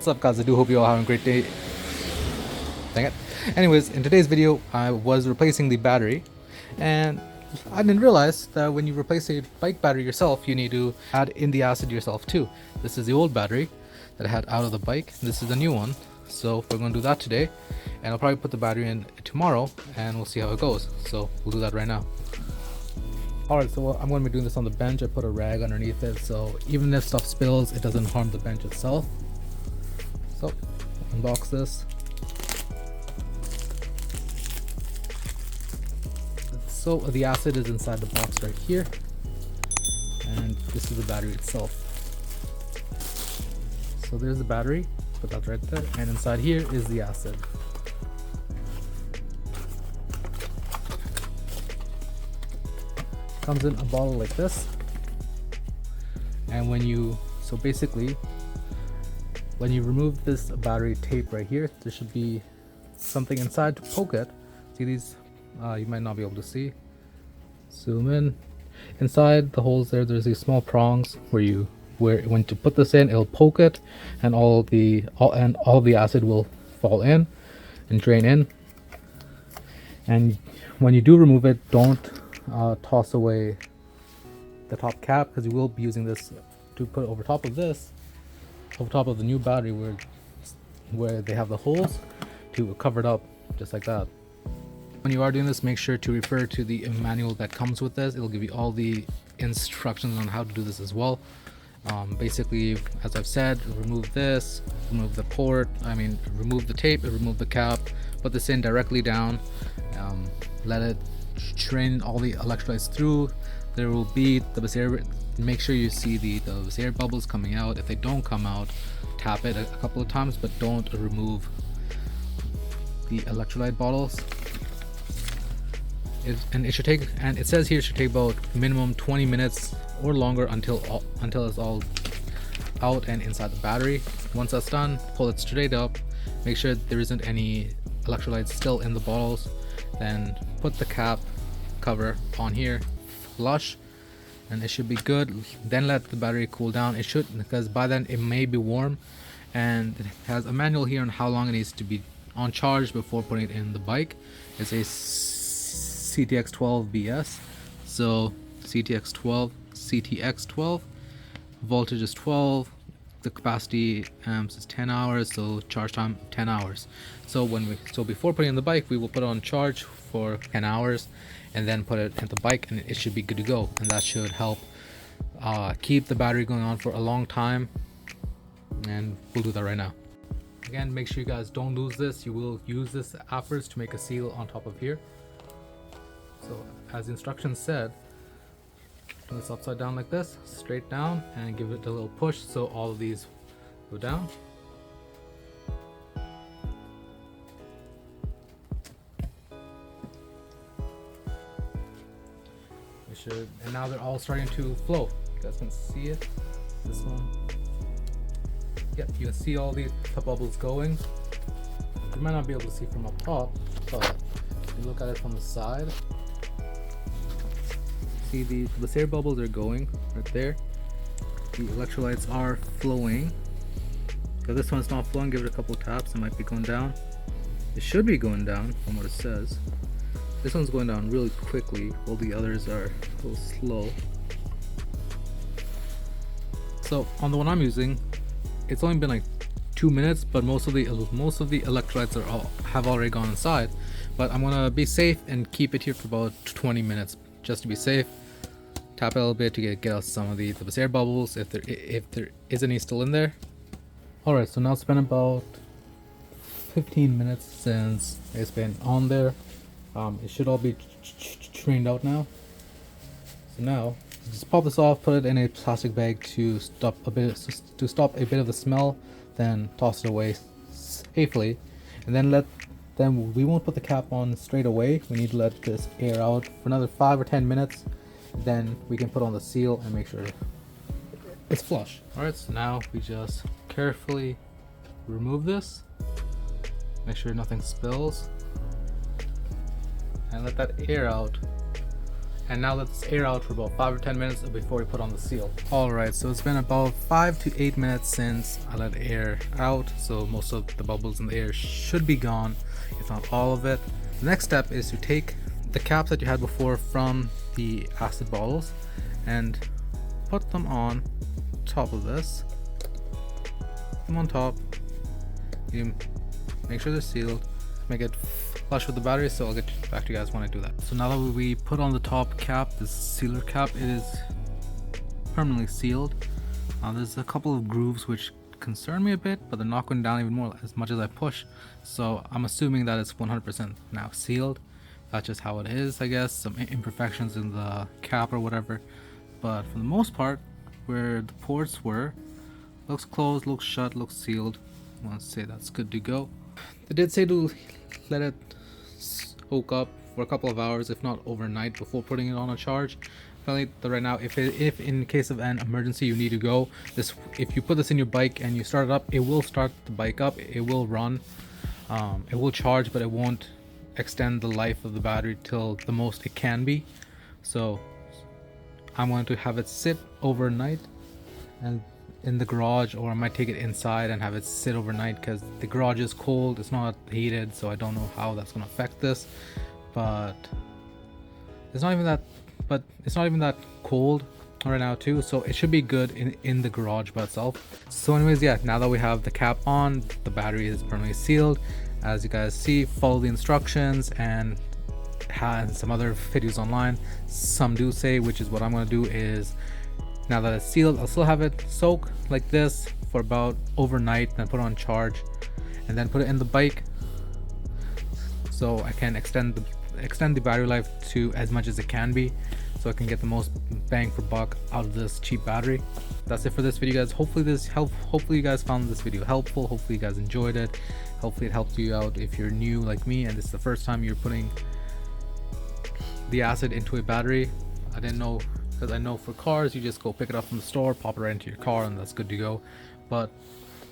What's up guys, I do hope you all having a great day. Dang it. Anyways, in today's video I was replacing the battery and I didn't realize that when you replace a bike battery yourself you need to add in the acid yourself too. This is the old battery that I had out of the bike. This is the new one. So we're going to do that today and I'll probably put the battery in tomorrow and we'll see how it goes. So we'll do that right now. Alright, so I'm going to be doing this on the bench. I put a rag underneath it so even if stuff spills it doesn't harm the bench itself. So unbox this. So the acid is inside the box right here and this is the battery itself. So there's the battery, put that right there, and inside here is the acid. Comes in a bottle like this, and when you remove this battery tape right here, there should be something inside to poke it. See these? You might not be able to see. Zoom in. Inside the holes there's these small prongs where when to put this in, it'll poke it, and all the acid will fall in and drain in. And when you do remove it, don't toss away the top cap, because you will be using this to put over top of this, over top of the new battery where they have the holes to cover it up just like that. When you are doing this, make sure to refer to the manual that comes with this. It'll give you all the instructions on how to do this as well. Basically, as I've said, remove this, remove the remove the tape, remove the cap, put this in directly down, let it drain all the electrolytes through. There will be the Vazir. Make sure you see the Vazir bubbles coming out. If they don't come out, tap it a couple of times, but don't remove the electrolyte bottles. It says here it should take about minimum 20 minutes or longer until it's all out and inside the battery. Once that's done, pull it straight up, make sure there isn't any electrolytes still in the bottles, then put the cap cover on here, flush, and it should be good. Then let the battery cool down. It should, because by then it may be warm, and it has a manual here on how long it needs to be on charge before putting it in the bike. It's a CTX12BS, so CTX12, voltage is 12, the capacity amps is 10 hours, so charge time 10 hours. So before putting in the bike, we will put it on charge for 10 hours and then put it in the bike, and it should be good to go, and that should help keep the battery going on for a long time. And we'll do that right now. Again, make sure you guys don't lose this. You will use this afterwards to make a seal on top of here. So as the instructions said, turn this upside down like this, straight down, and give it a little push so all of these go down. And now they're all starting to flow. You guys can see it. This one. Yep, you can see all these bubbles going. You might not be able to see from up top, but if you look at it from the side, see the air bubbles are going right there. The electrolytes are flowing. So this one's not flowing, give it a couple taps, it might be going down. It should be going down from what it says. This one's going down really quickly while the others are a little slow. So on the one I'm using, it's only been like 2 minutes, but most of the electrolytes have already gone inside. But I'm gonna be safe and keep it here for about 20 minutes just to be safe. Tap it a little bit to get out some of the air bubbles if there is any still in there. Alright, so now it's been about 15 minutes since it's been on there. It should all be drained out now. So now just pop this off, put it in a plastic bag to stop a bit of the smell, then toss it away safely, and then we won't put the cap on straight away. We need to let this air out for another 5 or 10 minutes. Then we can put on the seal and make sure it's flush. Alright, so now we just carefully remove this, make sure nothing spills, and let that air out. And now let this air out for about 5 or 10 minutes before we put on the seal. Alright, so it's been about 5 to 8 minutes since I let air out, so most of the bubbles in the air should be gone, if not all of it. The next step is to take the caps that you had before from the acid bottles and put them on top of this. Put them on top. You make sure they're sealed. Make it flush with the battery, so I'll get back to you guys when I do that. So now that we put on the top cap, this sealer cap, it is permanently sealed. There's a couple of grooves which concern me a bit, but they're not going down even more as much as I push, so I'm assuming that it's 100% now sealed. That's just how it is, I guess. Some imperfections in the cap or whatever, but for the most part, where the ports were, looks closed, looks shut, looks sealed. I want to say that's good to go. They did say to let it soak up for a couple of hours, if not overnight, before putting it on a charge. Apparently, right now, if in case of an emergency you need to go, if you put this in your bike and you start it up, it will start the bike up, it will run, it will charge, but it won't extend the life of the battery till the most it can be. So I'm going to have it sit overnight and in the garage, or I might take it inside and have it sit overnight because the garage is cold, it's not heated, so I don't know how that's going to affect this. But it's not even that cold right now too, so it should be good in the garage by itself. So anyways, yeah, now that we have the cap on, the battery is permanently sealed. As you guys see, follow the instructions, and some other videos online, some do say, which is what I'm going to do, is now that it's sealed, I'll still have it soak like this for about overnight, then put it on charge, and then put it in the bike so I can extend the battery life to as much as it can be, so I can get the most bang for buck out of this cheap battery. That's it for this video, guys. Hopefully you guys found this video helpful. Hopefully you guys enjoyed it. Hopefully it helped you out if you're new like me and this is the first time you're putting the acid into a battery. I didn't know, because I know for cars you just go pick it up from the store, pop it right into your car, and that's good to go. But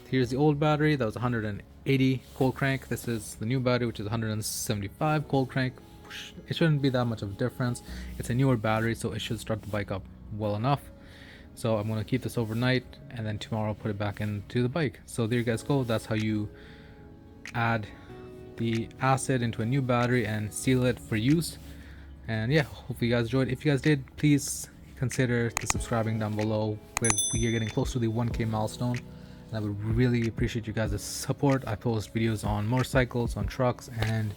here's the old battery that was 180 cold crank. This is the new battery, which is 175 cold crank. It shouldn't be that much of a difference. It's a newer battery, so it should start the bike up well enough. So I'm going to keep this overnight, and then tomorrow put it back into the bike. So there you guys go. That's how you add the acid into a new battery and seal it for use. And yeah, hopefully you guys enjoyed. If you guys did, please consider the subscribing down below. We are getting close to the 1K milestone, and I would really appreciate you guys' support. I post videos on motorcycles, on trucks, and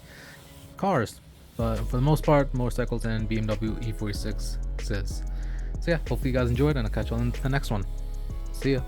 cars, but for the most part, motorcycles and BMW E46s. So yeah, hopefully you guys enjoyed, and I'll catch you on the next one. See ya.